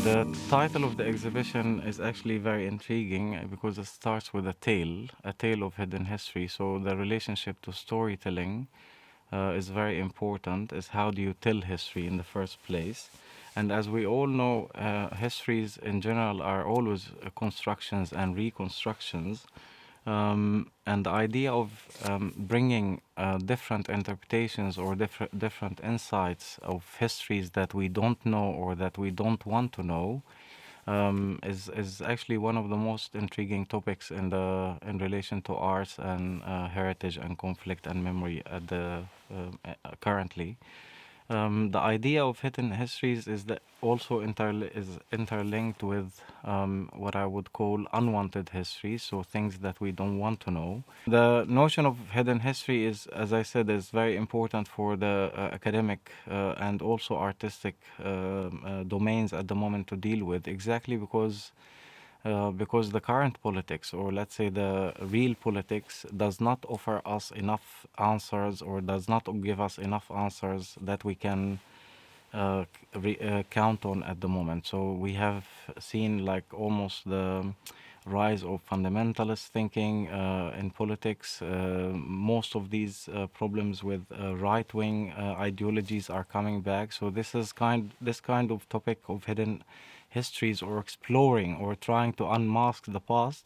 The title of the exhibition is actually very intriguing because it starts with a tale of hidden history. So the relationship to storytelling is very important. Is how do you tell history in the first place? And as we all know, histories in general are always constructions and reconstructions. And the idea of bringing different interpretations or different insights of histories that we don't know or that we don't want to know is actually one of the most intriguing topics in relation to arts and heritage and conflict and memory at the currently. The idea of hidden histories is that also is interlinked with what I would call unwanted histories, so things that we don't want to know. The notion of hidden history is, as I said, is very important for the academic and also artistic domains at the moment to deal with, exactly because the current politics, or let's say the real politics, does not offer us enough answers or does not give us enough answers that we can count on at the moment. So we have seen like almost the rise of fundamentalist thinking in politics. Most of these problems with right-wing ideologies are coming back. So this kind of topic of hidden histories or exploring or trying to unmask the past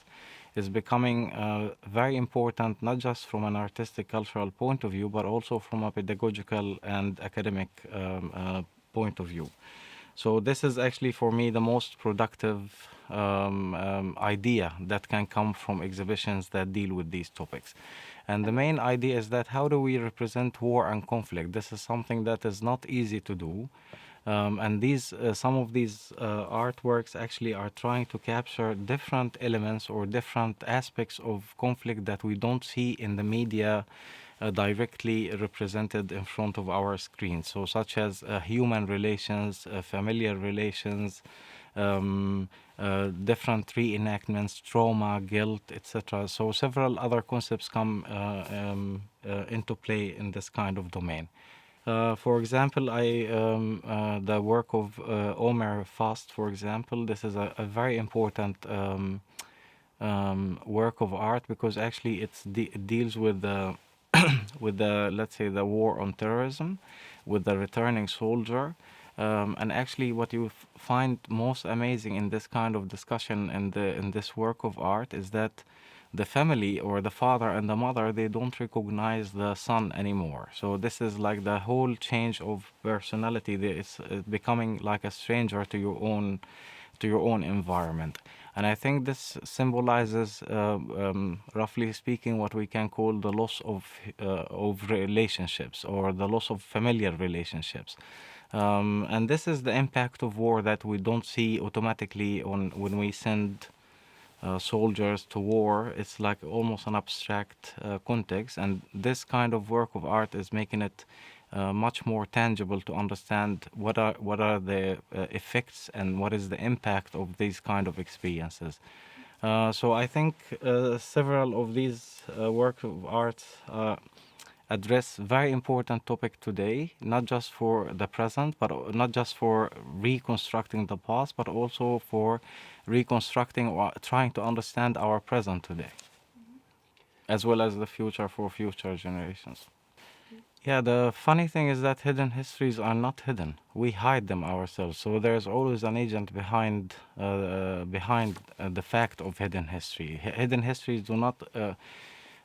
is becoming very important, not just from an artistic cultural point of view, but also from a pedagogical and academic point of view. So this is actually for me the most productive idea that can come from exhibitions that deal with these topics. And the main idea is that how do we represent war and conflict? This is something that is not easy to do. And some of these artworks actually are trying to capture different elements or different aspects of conflict that we don't see in the media directly represented in front of our screens. So, such as human relations, familiar relations, different reenactments, trauma, guilt, etc. So, several other concepts come into play in this kind of domain. For example, the work of Omer Fast, for example, this is a very important work of art because actually it deals with the with the, let's say, the war on terrorism, with the returning soldier. And actually, what you find most amazing in this kind of discussion and in this work of art is that the family or the father and the mother, they don't recognize the son anymore. So this is like the whole change of personality. It's becoming like a stranger to your own environment. And I think this symbolizes, roughly speaking, what we can call the loss of relationships or the loss of familiar relationships. And this is the impact of war that we don't see automatically on when we send soldiers to war. It's like almost an abstract context, and this kind of work of art is making it much more tangible to understand what are the effects and what is the impact of these kind of experiences. So I think several of these works of art address very important topic today, not just for the present, but not just for reconstructing the past, but also for reconstructing or trying to understand our present today, as well as the future for future generations. Yeah, the funny thing is that hidden histories are not hidden. We hide them ourselves. So there's always an agent behind the fact of hidden history. Hidden histories do not.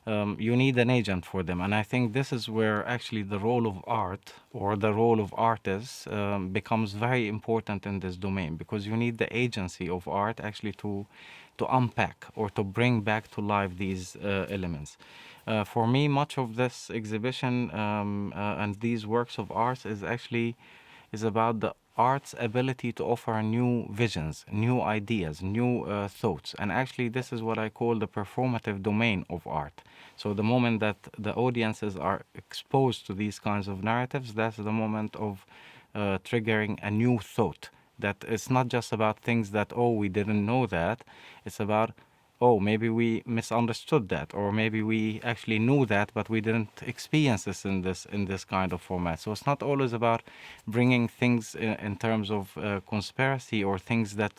You need an agent for them, and I think this is where actually the role of art or the role of artists becomes very important in this domain, because you need the agency of art actually to unpack or to bring back to life these elements. For me, much of this exhibition and these works of art is about the art's ability to offer new visions, new ideas, new thoughts. And actually, this is what I call the performative domain of art. So the moment that the audiences are exposed to these kinds of narratives, that's the moment of triggering a new thought. That it's not just about things that, oh, we didn't know that. It's about oh, maybe we misunderstood that, or maybe we actually knew that, but we didn't experience this kind of format. So it's not always about bringing things in terms of conspiracy or things that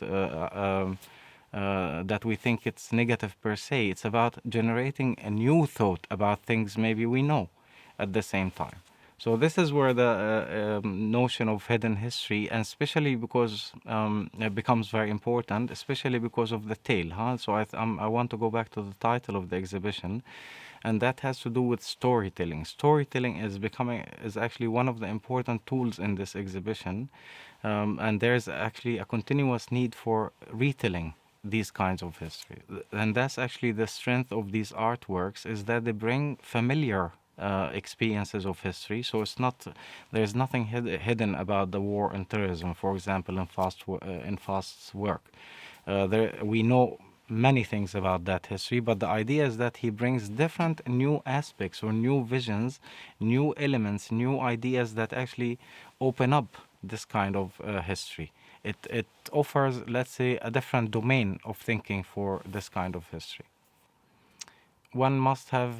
we think it's negative per se. It's about generating a new thought about things maybe we know at the same time. So this is where the notion of hidden history, and especially because it becomes very important, especially because of the tale. Huh? So I want to go back to the title of the exhibition, and that has to do with storytelling. Storytelling is actually one of the important tools in this exhibition, and there's actually a continuous need for retelling these kinds of history. And that's actually the strength of these artworks, is that they bring familiar experiences of history. So there's nothing hidden about the war and terrorism, for example, in Fast's work. We know many things about that history, but the idea is that he brings different new aspects or new visions, new elements, new ideas that actually open up this kind of history. It offers, let's say, a different domain of thinking for this kind of history. One must have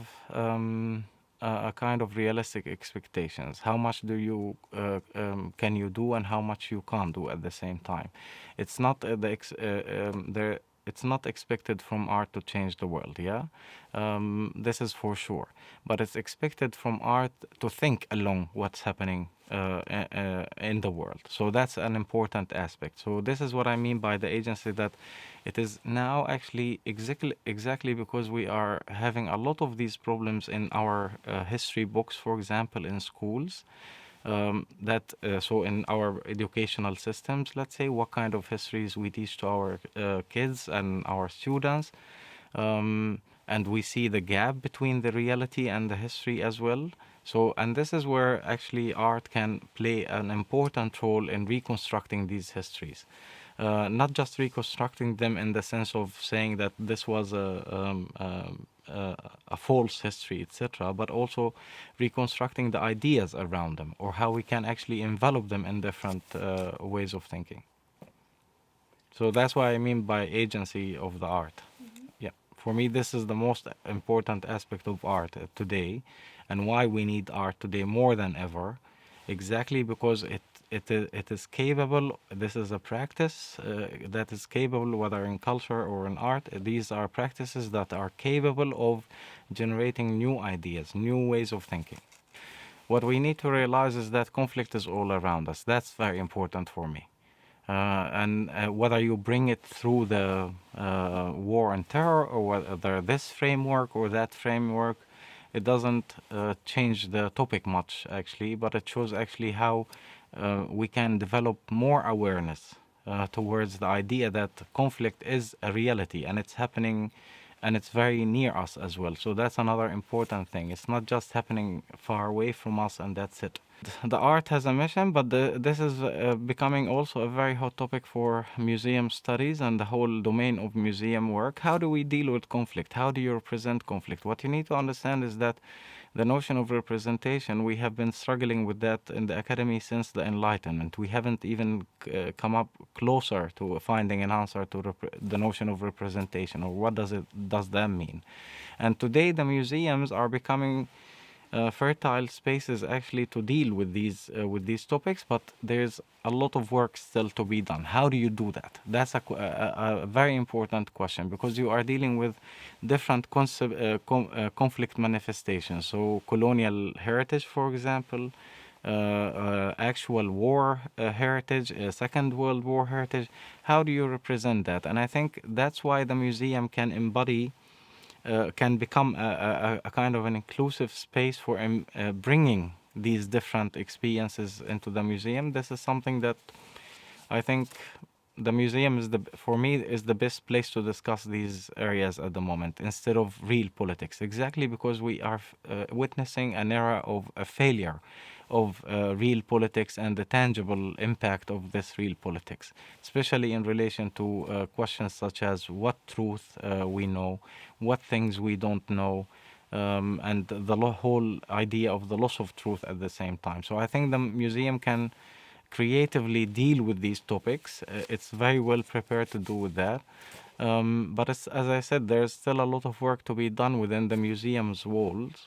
a kind of realistic expectations. How much can you do, and how much you can't do at the same time. It's not it's not expected from art to change the world, yeah? This is for sure. But it's expected from art to think along what's happening in the world. So that's an important aspect. So this is what I mean by the agency, that it is now actually exactly because we are having a lot of these problems in our history books, for example, in schools, so in our educational systems, let's say, what kind of histories we teach to our kids and our students, and we see the gap between the reality and the history as well. So, and this is where actually art can play an important role in reconstructing these histories. Not just reconstructing them in the sense of saying that this was a false history, etc., but also reconstructing the ideas around them, or how we can actually envelop them in different ways of thinking. So that's what I mean by agency of the art. Yeah, for me, this is the most important aspect of art today, and why we need art today more than ever, exactly because it is capable. This is a practice that is capable, whether in culture or in art. These are practices that are capable of generating new ideas, new ways of thinking. What we need to realize is that conflict is all around us. That's very important for me. And whether you bring it through the war and terror, or whether this framework or that framework, it doesn't change the topic much, actually, but it shows actually how we can develop more awareness towards the idea that conflict is a reality, and it's happening, and it's very near us as well. So that's another important thing. It's not just happening far away from us and that's it. The art has a mission, but this is becoming also a very hot topic for museum studies and the whole domain of museum work. How do we deal with conflict? How do you represent conflict? What you need to understand is that the notion of representation, we have been struggling with that in the academy since the Enlightenment. We haven't even come up closer to finding an answer to the notion of representation, or what does that mean. And today the museums are becoming fertile spaces actually to deal with these topics, but there's a lot of work still to be done. How do you do that? That's a very important question, because you are dealing with different conflict manifestations. So colonial heritage, for example, actual war heritage, Second World War heritage. How do you represent that? And I think that's why the museum can become a kind of an inclusive space for bringing these different experiences into the museum. This is something that I think the museum for me, is the best place to discuss these areas at the moment, instead of real politics. Exactly because we are witnessing an era of a failure of real politics and the tangible impact of this real politics, especially in relation to questions such as what truth we know, what things we don't know, and the whole idea of the loss of truth at the same time. So I think the museum can creatively deal with these topics. It's very well prepared to do with that. But as I said, there's still a lot of work to be done within the museum's walls.